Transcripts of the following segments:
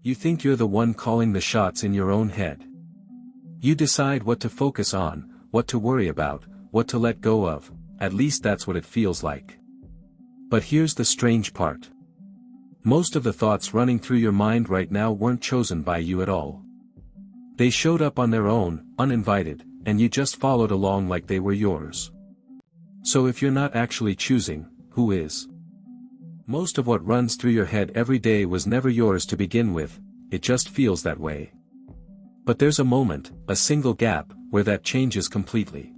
You think you're the one calling the shots in your own head. You decide what to focus on, what to worry about, what to let go of, at least that's what it feels like. But here's the strange part. Most of the thoughts running through your mind right now weren't chosen by you at all. They showed up on their own, uninvited, and you just followed along like they were yours. So if you're not actually choosing, who is? Most of what runs through your head every day was never yours to begin with, it just feels that way. But there's a moment, a single gap, where that changes completely.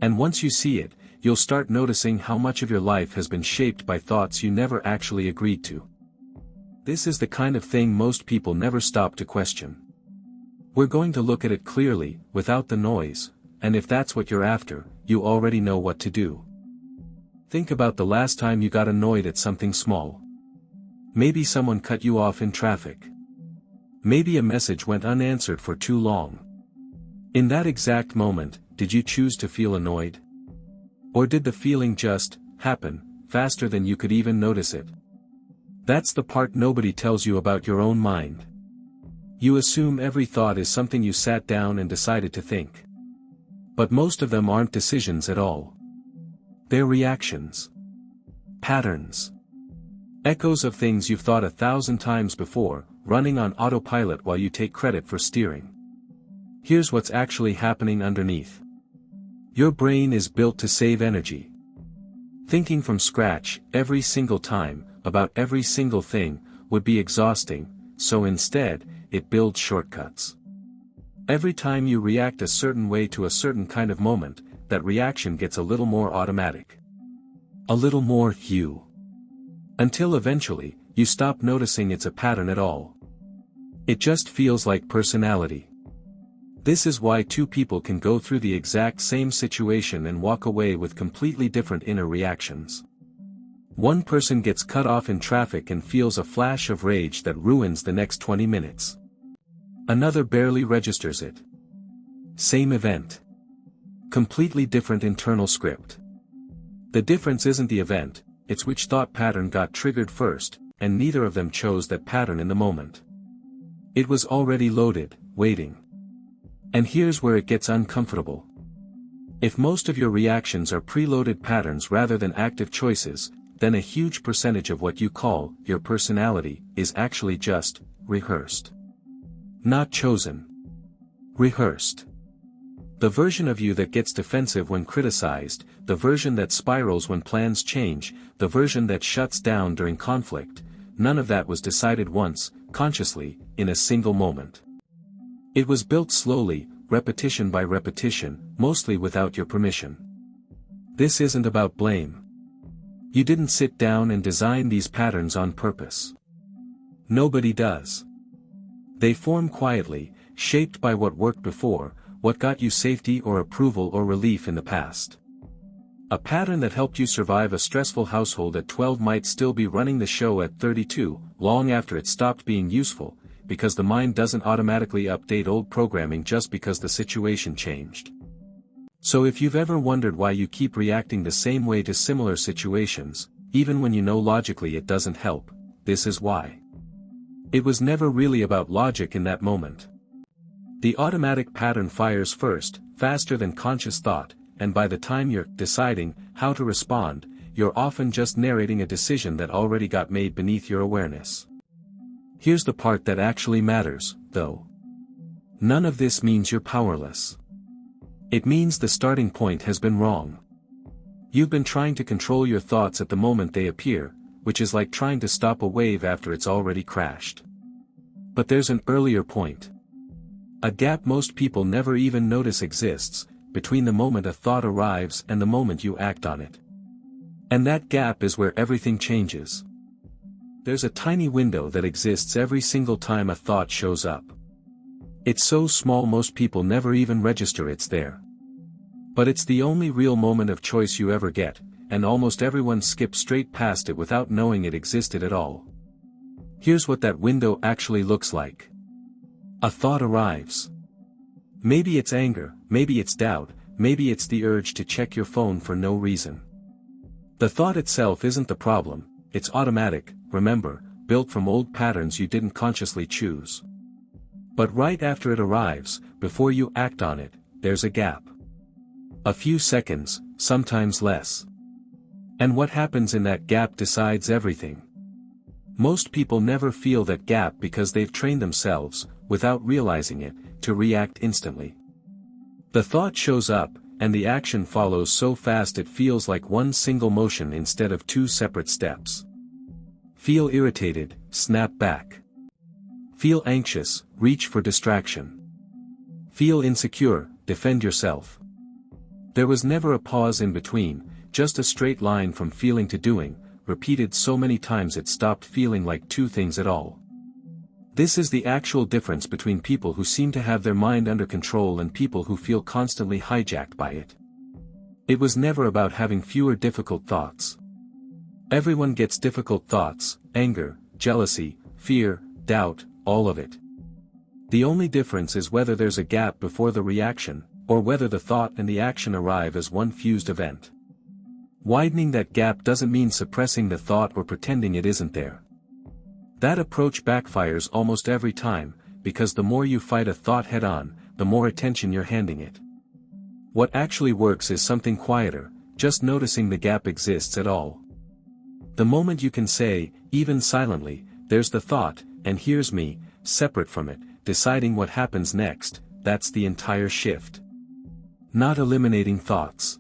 And once you see it, you'll start noticing how much of your life has been shaped by thoughts you never actually agreed to. This is the kind of thing most people never stop to question. We're going to look at it clearly, without the noise, and if that's what you're after, you already know what to do. Think about the last time you got annoyed at something small. Maybe someone cut you off in traffic. Maybe a message went unanswered for too long. In that exact moment, did you choose to feel annoyed? Or did the feeling just happen, faster than you could even notice it? That's the part nobody tells you about your own mind. You assume every thought is something you sat down and decided to think. But most of them aren't decisions at all. They're reactions. Patterns. Echoes of things you've thought 1,000 times before, running on autopilot while you take credit for steering. Here's what's actually happening underneath. Your brain is built to save energy. Thinking from scratch, every single time, about every single thing, would be exhausting, so instead, it builds shortcuts. Every time you react a certain way to a certain kind of moment, that reaction gets a little more automatic. A little more you. Until eventually, you stop noticing it's a pattern at all. It just feels like personality. This is why two people can go through the exact same situation and walk away with completely different inner reactions. One person gets cut off in traffic and feels a flash of rage that ruins the next 20 minutes. Another barely registers it. Same event. Completely different internal script. The difference isn't the event, it's which thought pattern got triggered first, and neither of them chose that pattern in the moment. It was already loaded, waiting. And here's where it gets uncomfortable. If most of your reactions are preloaded patterns rather than active choices, then a huge percentage of what you call your personality is actually just rehearsed. Not chosen. Rehearsed. The version of you that gets defensive when criticized, the version that spirals when plans change, the version that shuts down during conflict, none of that was decided once, consciously, in a single moment. It was built slowly, repetition by repetition, mostly without your permission. This isn't about blame. You didn't sit down and design these patterns on purpose. Nobody does. They form quietly, shaped by what worked before, what got you safety or approval or relief in the past. A pattern that helped you survive a stressful household at 12 might still be running the show at 32, long after it stopped being useful, because the mind doesn't automatically update old programming just because the situation changed. So if you've ever wondered why you keep reacting the same way to similar situations, even when you know logically it doesn't help, this is why. It was never really about logic in that moment. The automatic pattern fires first, faster than conscious thought, and by the time you're deciding how to respond, you're often just narrating a decision that already got made beneath your awareness. Here's the part that actually matters, though. None of this means you're powerless. It means the starting point has been wrong. You've been trying to control your thoughts at the moment they appear, which is like trying to stop a wave after it's already crashed. But there's an earlier point. A gap most people never even notice exists, between the moment a thought arrives and the moment you act on it. And that gap is where everything changes. There's a tiny window that exists every single time a thought shows up. It's so small most people never even register it's there. But it's the only real moment of choice you ever get, and almost everyone skips straight past it without knowing it existed at all. Here's what that window actually looks like. A thought arrives. Maybe it's anger, maybe it's doubt, maybe it's the urge to check your phone for no reason. The thought itself isn't the problem, it's automatic, remember, built from old patterns you didn't consciously choose. But right after it arrives, before you act on it, there's a gap. A few seconds, sometimes less. And what happens in that gap decides everything. Most people never feel that gap because they've trained themselves, without realizing it, to react instantly. The thought shows up, and the action follows so fast it feels like one single motion instead of two separate steps. Feel irritated, snap back. Feel anxious, reach for distraction. Feel insecure, defend yourself. There was never a pause in between, just a straight line from feeling to doing, repeated so many times it stopped feeling like two things at all. This is the actual difference between people who seem to have their mind under control and people who feel constantly hijacked by it. It was never about having fewer difficult thoughts. Everyone gets difficult thoughts, anger, jealousy, fear, doubt, all of it. The only difference is whether there's a gap before the reaction, or whether the thought and the action arrive as one fused event. Widening that gap doesn't mean suppressing the thought or pretending it isn't there. That approach backfires almost every time, because the more you fight a thought head-on, the more attention you're handing it. What actually works is something quieter, just noticing the gap exists at all. The moment you can say, even silently, there's the thought, and here's me, separate from it, deciding what happens next, that's the entire shift. Not eliminating thoughts.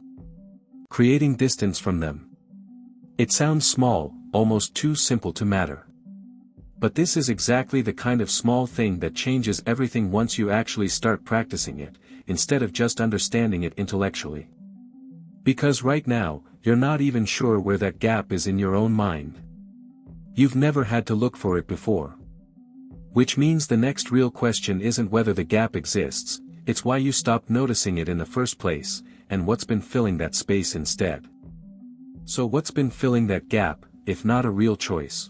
Creating distance from them. It sounds small, almost too simple to matter. But this is exactly the kind of small thing that changes everything once you actually start practicing it, instead of just understanding it intellectually. Because right now, you're not even sure where that gap is in your own mind. You've never had to look for it before. Which means the next real question isn't whether the gap exists, it's why you stopped noticing it in the first place, and what's been filling that space instead. So what's been filling that gap, if not a real choice?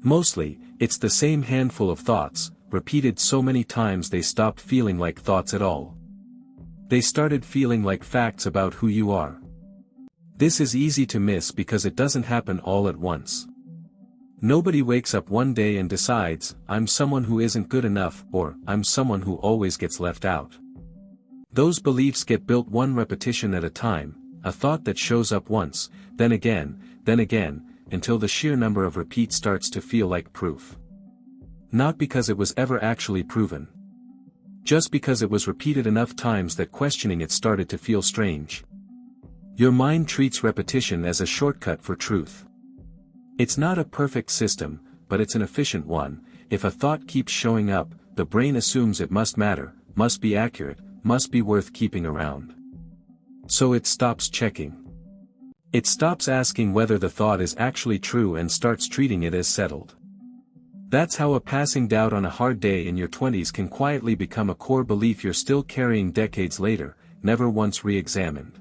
Mostly, it's the same handful of thoughts, repeated so many times they stopped feeling like thoughts at all. They started feeling like facts about who you are. This is easy to miss because it doesn't happen all at once. Nobody wakes up one day and decides, I'm someone who isn't good enough, or I'm someone who always gets left out. Those beliefs get built one repetition at a time, a thought that shows up once, then again, until the sheer number of repeats starts to feel like proof. Not because it was ever actually proven. Just because it was repeated enough times that questioning it started to feel strange. Your mind treats repetition as a shortcut for truth. It's not a perfect system, but it's an efficient one. If a thought keeps showing up, the brain assumes it must matter, must be accurate, must be worth keeping around. So it stops checking. It stops asking whether the thought is actually true and starts treating it as settled. That's how a passing doubt on a hard day in your 20s can quietly become a core belief you're still carrying decades later, never once re-examined.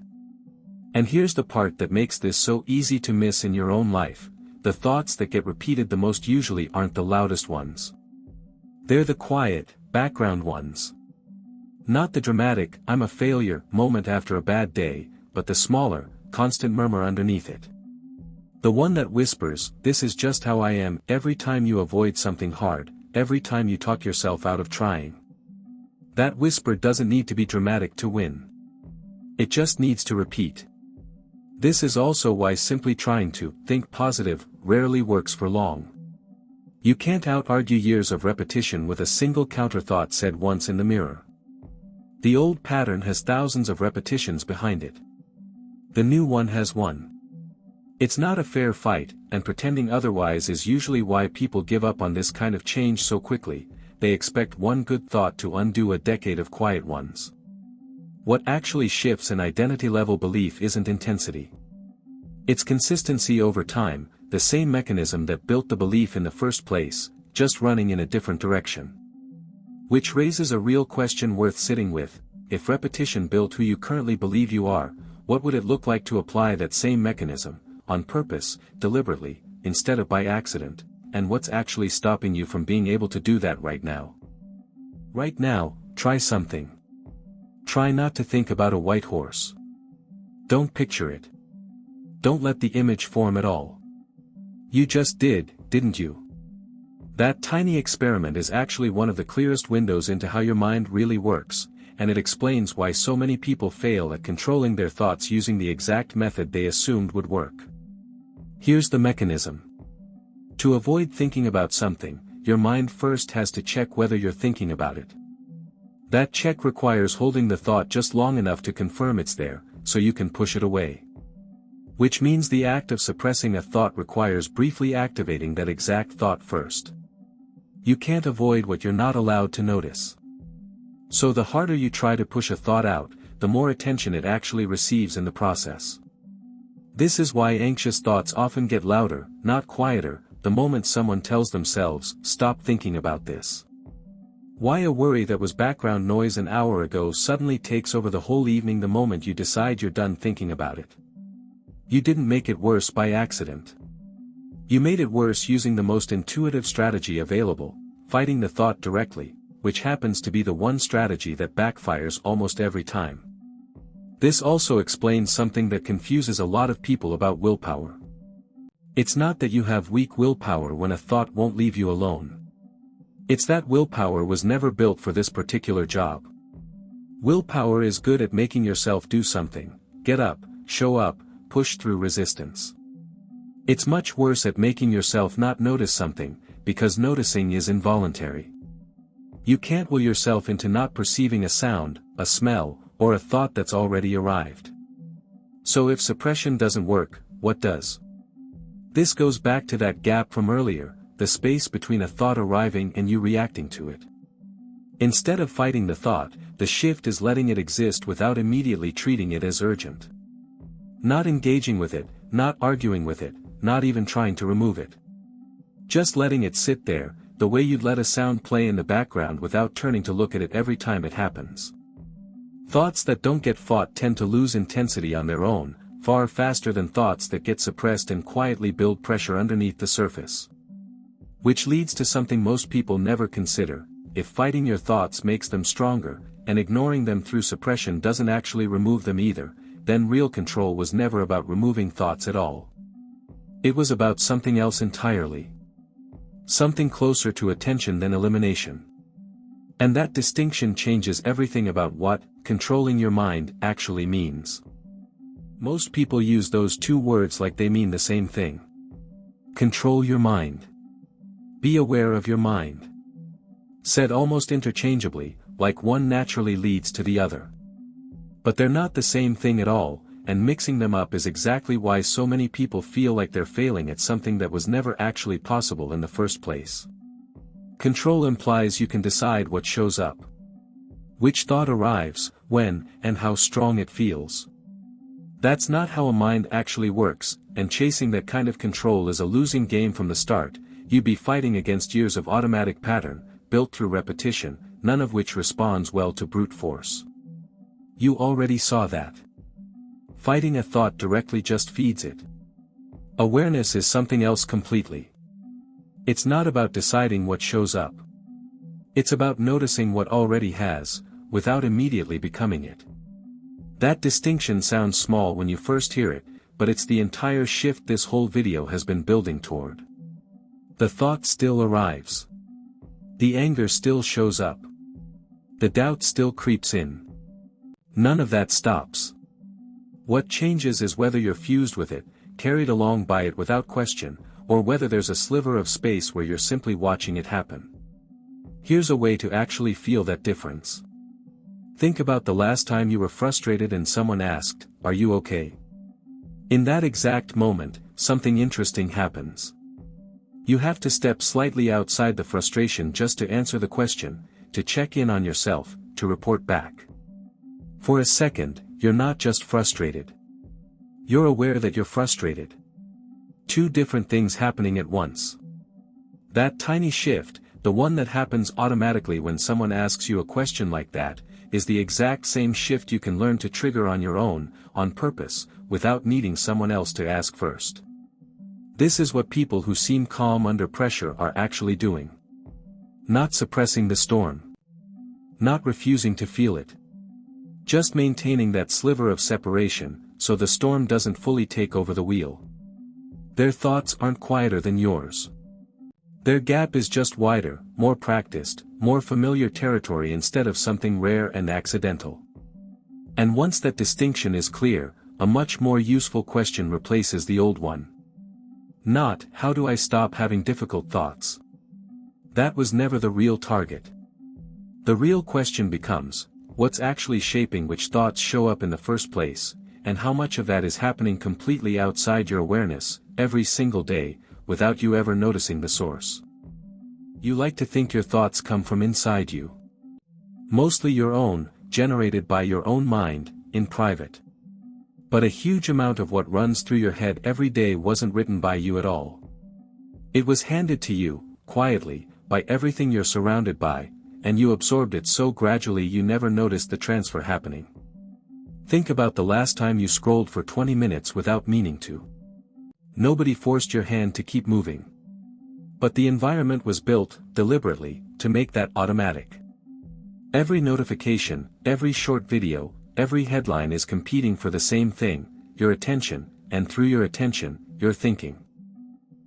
And here's the part that makes this so easy to miss in your own life: the thoughts that get repeated the most usually aren't the loudest ones. They're the quiet, background ones. Not the dramatic, I'm a failure, moment after a bad day, but the smaller, constant murmur underneath it. The one that whispers, this is just how I am, every time you avoid something hard, every time you talk yourself out of trying. That whisper doesn't need to be dramatic to win. It just needs to repeat. This is also why simply trying to think positive rarely works for long. You can't out-argue years of repetition with a single counter-thought said once in the mirror. The old pattern has thousands of repetitions behind it. The new one has one. It's not a fair fight, and pretending otherwise is usually why people give up on this kind of change so quickly. They expect one good thought to undo a decade of quiet ones. What actually shifts an identity-level belief isn't intensity. It's consistency over time, the same mechanism that built the belief in the first place, just running in a different direction. Which raises a real question worth sitting with: if repetition built who you currently believe you are, what would it look like to apply that same mechanism, on purpose, deliberately, instead of by accident, and what's actually stopping you from being able to do that right now? Right now, try something. Try not to think about a white horse. Don't picture it. Don't let the image form at all. You just did, didn't you? That tiny experiment is actually one of the clearest windows into how your mind really works, and it explains why so many people fail at controlling their thoughts using the exact method they assumed would work. Here's the mechanism. To avoid thinking about something, your mind first has to check whether you're thinking about it. That check requires holding the thought just long enough to confirm it's there, so you can push it away. Which means the act of suppressing a thought requires briefly activating that exact thought first. You can't avoid what you're not allowed to notice. So the harder you try to push a thought out, the more attention it actually receives in the process. This is why anxious thoughts often get louder, not quieter, the moment someone tells themselves, "Stop thinking about this." Why a worry that was background noise an hour ago suddenly takes over the whole evening the moment you decide you're done thinking about it. You didn't make it worse by accident. You made it worse using the most intuitive strategy available, fighting the thought directly, which happens to be the one strategy that backfires almost every time. This also explains something that confuses a lot of people about willpower. It's not that you have weak willpower when a thought won't leave you alone. It's that willpower was never built for this particular job. Willpower is good at making yourself do something, get up, show up, push through resistance. It's much worse at making yourself not notice something, because noticing is involuntary. You can't will yourself into not perceiving a sound, a smell, or a thought that's already arrived. So if suppression doesn't work, what does? This goes back to that gap from earlier, the space between a thought arriving and you reacting to it. Instead of fighting the thought, the shift is letting it exist without immediately treating it as urgent. Not engaging with it, not arguing with it, not even trying to remove it. Just letting it sit there, the way you'd let a sound play in the background without turning to look at it every time it happens. Thoughts that don't get fought tend to lose intensity on their own, far faster than thoughts that get suppressed and quietly build pressure underneath the surface. Which leads to something most people never consider: if fighting your thoughts makes them stronger, and ignoring them through suppression doesn't actually remove them either, then real control was never about removing thoughts at all. It was about something else entirely. Something closer to attention than elimination. And that distinction changes everything about what controlling your mind actually means. Most people use those two words like they mean the same thing. Control your mind. Be aware of your mind. Said almost interchangeably, like one naturally leads to the other. But they're not the same thing at all, and mixing them up is exactly why so many people feel like they're failing at something that was never actually possible in the first place. Control implies you can decide what shows up. Which thought arrives, when, and how strong it feels. That's not how a mind actually works, and chasing that kind of control is a losing game from the start. You'd be fighting against years of automatic pattern, built through repetition, none of which responds well to brute force. You already saw that. Fighting a thought directly just feeds it. Awareness is something else completely. It's not about deciding what shows up. It's about noticing what already has, without immediately becoming it. That distinction sounds small when you first hear it, but it's the entire shift this whole video has been building toward. The thought still arrives. The anger still shows up. The doubt still creeps in. None of that stops. What changes is whether you're fused with it, carried along by it without question, or whether there's a sliver of space where you're simply watching it happen. Here's a way to actually feel that difference. Think about the last time you were frustrated and someone asked, "Are you okay?" In that exact moment, something interesting happens. You have to step slightly outside the frustration just to answer the question, to check in on yourself, to report back. For a second, you're not just frustrated. You're aware that you're frustrated. Two different things happening at once. That tiny shift, the one that happens automatically when someone asks you a question like that, is the exact same shift you can learn to trigger on your own, on purpose, without needing someone else to ask first. This is what people who seem calm under pressure are actually doing. Not suppressing the storm. Not refusing to feel it. Just maintaining that sliver of separation, so the storm doesn't fully take over the wheel. Their thoughts aren't quieter than yours. Their gap is just wider, more practiced, more familiar territory instead of something rare and accidental. And once that distinction is clear, a much more useful question replaces the old one. Not, how do I stop having difficult thoughts? That was never the real target. The real question becomes, what's actually shaping which thoughts show up in the first place, and how much of that is happening completely outside your awareness, every single day, without you ever noticing the source. You like to think your thoughts come from inside you. Mostly your own, generated by your own mind, in private. But a huge amount of what runs through your head every day wasn't written by you at all. It was handed to you, quietly, by everything you're surrounded by, and you absorbed it so gradually you never noticed the transfer happening. Think about the last time you scrolled for 20 minutes without meaning to. Nobody forced your hand to keep moving. But the environment was built, deliberately, to make that automatic. Every notification, every short video, every headline is competing for the same thing, your attention, and through your attention, your thinking.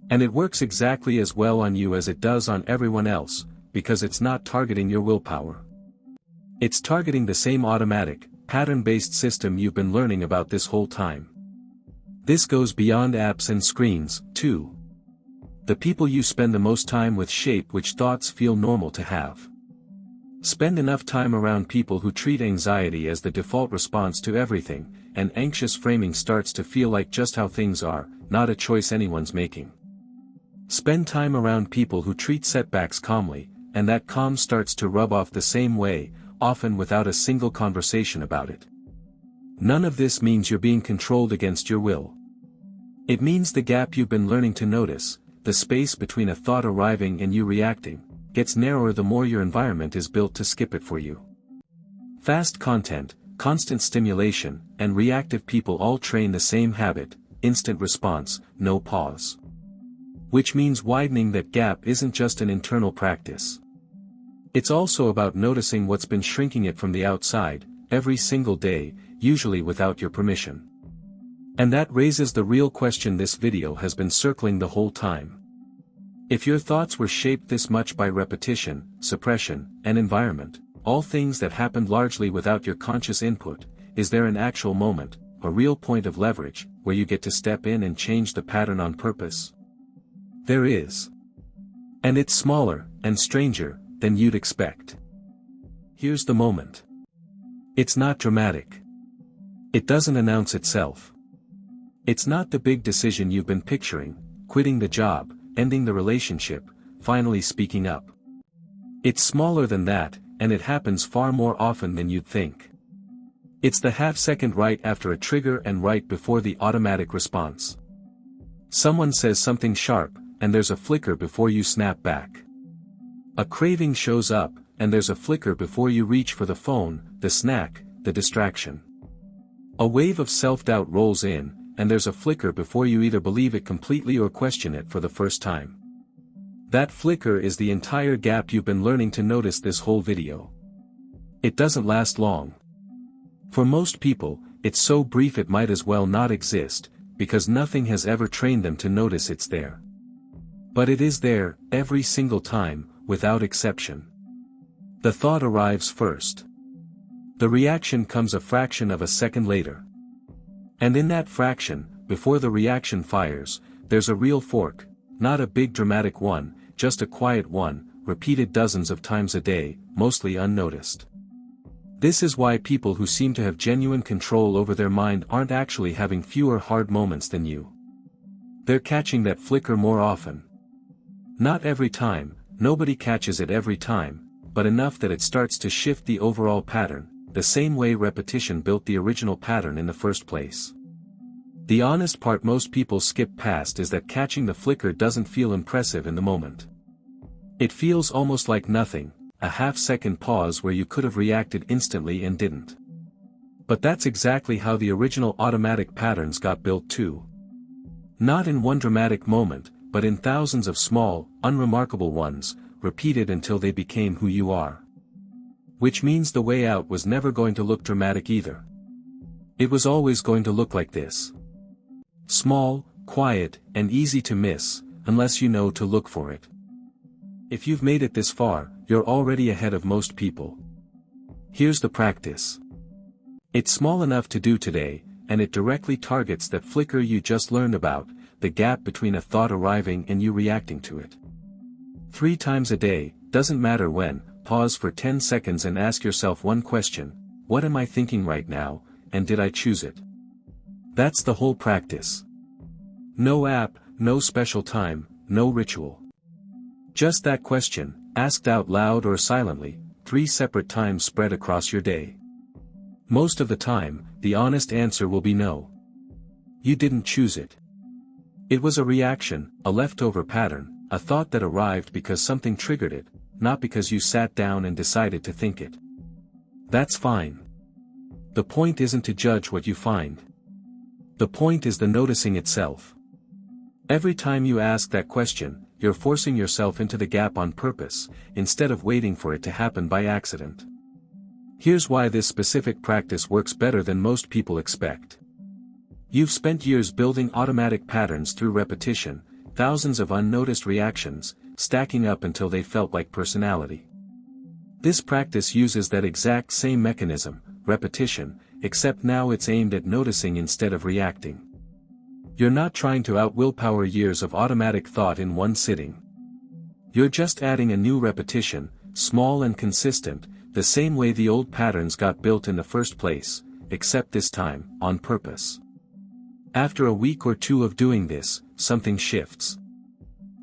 And it works exactly as well on you as it does on everyone else, because it's not targeting your willpower. It's targeting the same automatic, pattern-based system you've been learning about this whole time. This goes beyond apps and screens, too. The people you spend the most time with shape which thoughts feel normal to have. Spend enough time around people who treat anxiety as the default response to everything, and anxious framing starts to feel like just how things are, not a choice anyone's making. Spend time around people who treat setbacks calmly, and that calm starts to rub off the same way, often without a single conversation about it. None of this means you're being controlled against your will. It means the gap you've been learning to notice, the space between a thought arriving and you reacting, gets narrower the more your environment is built to skip it for you. Fast content, constant stimulation, and reactive people all train the same habit, instant response, no pause. Which means widening that gap isn't just an internal practice. It's also about noticing what's been shrinking it from the outside, every single day, usually without your permission. And that raises the real question this video has been circling the whole time. If your thoughts were shaped this much by repetition, suppression, and environment, all things that happened largely without your conscious input, is there an actual moment, a real point of leverage, where you get to step in and change the pattern on purpose? There is. And it's smaller, and stranger, than you'd expect. Here's the moment. It's not dramatic. It doesn't announce itself. It's not the big decision you've been picturing, quitting the job, ending the relationship, finally speaking up. It's smaller than that, and it happens far more often than you'd think. It's the half-second right after a trigger and right before the automatic response. Someone says something sharp, and there's a flicker before you snap back. A craving shows up, and there's a flicker before you reach for the phone, the snack, the distraction. A wave of self-doubt rolls in, and there's a flicker before you either believe it completely or question it for the first time. That flicker is the entire gap you've been learning to notice this whole video. It doesn't last long. For most people, it's so brief it might as well not exist, because nothing has ever trained them to notice it's there. But it is there, every single time, without exception. The thought arrives first. The reaction comes a fraction of a second later. And in that fraction, before the reaction fires, there's a real fork, not a big dramatic one, just a quiet one, repeated dozens of times a day, mostly unnoticed. This is why people who seem to have genuine control over their mind aren't actually having fewer hard moments than you. They're catching that flicker more often. Not every time, nobody catches it every time, but enough that it starts to shift the overall pattern, the same way repetition built the original pattern in the first place. The honest part most people skip past is that catching the flicker doesn't feel impressive in the moment. It feels almost like nothing, a half-second pause where you could have reacted instantly and didn't. But that's exactly how the original automatic patterns got built too. Not in one dramatic moment, but in thousands of small, unremarkable ones, repeated until they became who you are. Which means the way out was never going to look dramatic either. It was always going to look like this. Small, quiet, and easy to miss, unless you know to look for it. If you've made it this far, you're already ahead of most people. Here's the practice. It's small enough to do today, and it directly targets that flicker you just learned about, the gap between a thought arriving and you reacting to it. 3 times a day, doesn't matter when, pause for 10 seconds and ask yourself one question: what am I thinking right now, and did I choose it? That's the whole practice. No app, no special time, no ritual. Just that question, asked out loud or silently, 3 separate times spread across your day. Most of the time, the honest answer will be no. You didn't choose it. It was a reaction, a leftover pattern, a thought that arrived because something triggered it, not because you sat down and decided to think it. That's fine. The point isn't to judge what you find. The point is the noticing itself. Every time you ask that question, you're forcing yourself into the gap on purpose, instead of waiting for it to happen by accident. Here's why this specific practice works better than most people expect. You've spent years building automatic patterns through repetition, thousands of unnoticed reactions, stacking up until they felt like personality. This practice uses that exact same mechanism, repetition, except now it's aimed at noticing instead of reacting. You're not trying to out-willpower years of automatic thought in one sitting. You're just adding a new repetition, small and consistent, the same way the old patterns got built in the first place, except this time, on purpose. After a week or 2 of doing this, something shifts.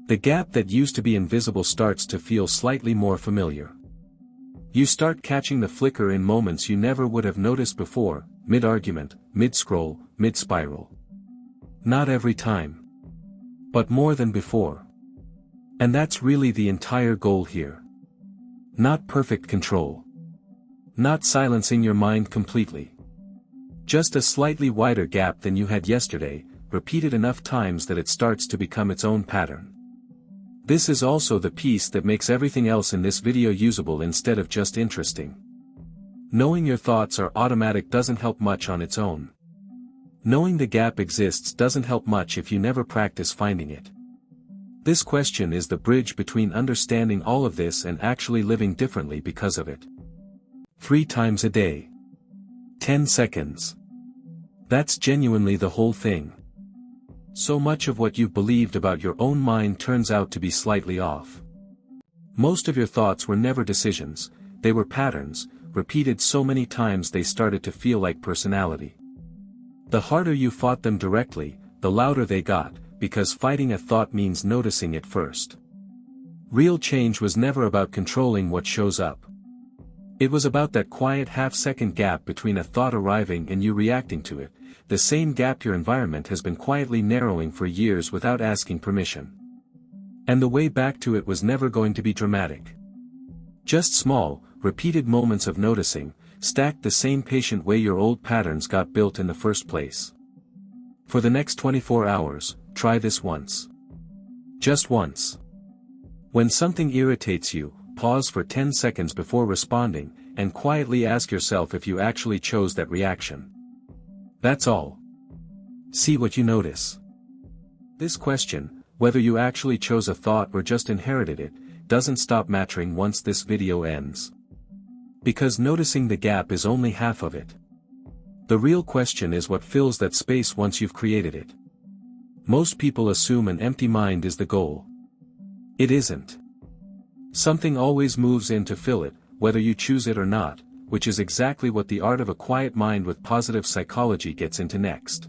The gap that used to be invisible starts to feel slightly more familiar. You start catching the flicker in moments you never would have noticed before, mid-argument, mid-scroll, mid-spiral. Not every time. But more than before. And that's really the entire goal here. Not perfect control. Not silencing your mind completely. Just a slightly wider gap than you had yesterday, repeated enough times that it starts to become its own pattern. This is also the piece that makes everything else in this video usable instead of just interesting. Knowing your thoughts are automatic doesn't help much on its own. Knowing the gap exists doesn't help much if you never practice finding it. This question is the bridge between understanding all of this and actually living differently because of it. 3 times a day. 10 seconds. That's genuinely the whole thing. So much of what you've believed about your own mind turns out to be slightly off. Most of your thoughts were never decisions, they were patterns, repeated so many times they started to feel like personality. The harder you fought them directly, the louder they got, because fighting a thought means noticing it first. Real change was never about controlling what shows up. It was about that quiet half-second gap between a thought arriving and you reacting to it, the same gap your environment has been quietly narrowing for years without asking permission. And the way back to it was never going to be dramatic. Just small, repeated moments of noticing, stacked the same patient way your old patterns got built in the first place. For the next 24 hours, try this once. Just once. When something irritates you, pause for 10 seconds before responding, and quietly ask yourself if you actually chose that reaction. That's all. See what you notice. This question, whether you actually chose a thought or just inherited it, doesn't stop mattering once this video ends. Because noticing the gap is only half of it. The real question is what fills that space once you've created it. Most people assume an empty mind is the goal. It isn't. Something always moves in to fill it, whether you choose it or not, which is exactly what the art of a quiet mind with positive psychology gets into next.